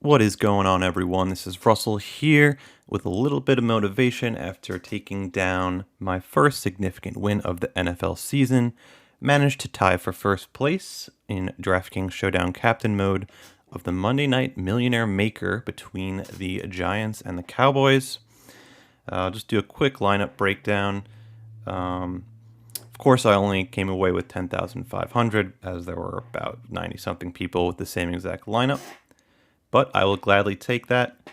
What is going on, everyone? This is Russell here with a little bit of motivation after taking down my first significant win of the NFL season. Managed to tie for first place in Draftking Showdown captain mode of the Monday Night Millionaire Maker between the Giants and the Cowboys. I'll just do a quick lineup breakdown. Of course, I only came away with 10,500 as there were about 90 something people with the same exact lineup. But I will gladly take that.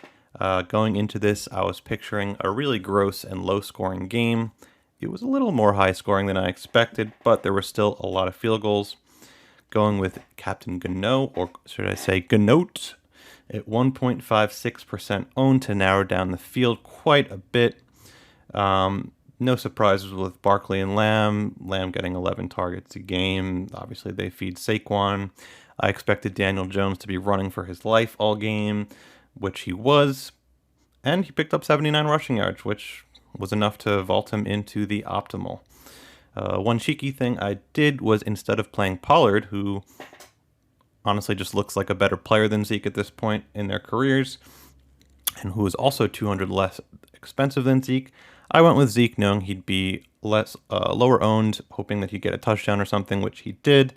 Going into this, I was picturing a really gross and low-scoring game. It was a little more high-scoring than I expected, but there were still a lot of field goals. Going with Captain Gano, or should I say Ganote, at 1.56% owned to narrow down the field quite a bit. No surprises with Barkley and Lamb. Lamb getting 11 targets a game. Obviously, they feed Saquon. I expected Daniel Jones to be running for his life all game, which he was. And he picked up 79 rushing yards, which was enough to vault him into the optimal. One cheeky thing I did was instead of playing Pollard, who honestly just looks like a better player than Zeke at this point in their careers, and who is also 200 less expensive than Zeke, I went with Zeke knowing he'd be lower owned, hoping that he'd get a touchdown or something, which he did.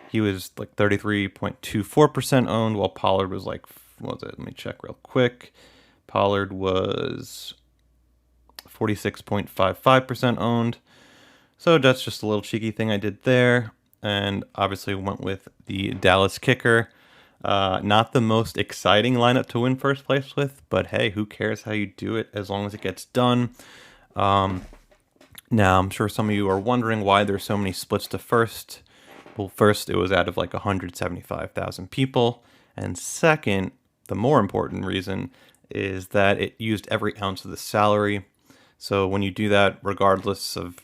He was like 33.24% owned, while Pollard was like, what was it? Let me check real quick. Pollard was 46.55% owned. So that's just a little cheeky thing I did there. And obviously went with the Dallas kicker. Not the most exciting lineup to win first place with, but hey, who cares how you do it as long as it gets done. Now, I'm sure some of you are wondering why there's so many splits to first. Well, first, it was out of like 175,000 people. And second, the more important reason is that it used every ounce of the salary. So when you do that, regardless of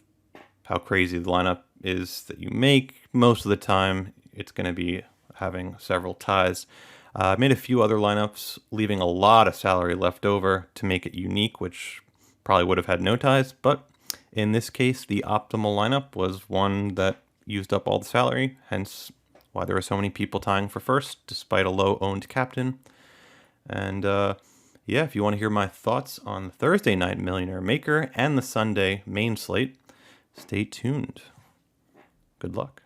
how crazy the lineup is that you make, most of the time it's going to be having several ties. I made a few other lineups, leaving a lot of salary left over to make it unique, which probably would have had no ties. But in this case, the optimal lineup was one that used up all the salary, hence why there were so many people tying for first, despite a low-owned captain. And yeah, if you want to hear my thoughts on the Thursday Night Millionaire Maker and the Sunday main slate, stay tuned. Good luck.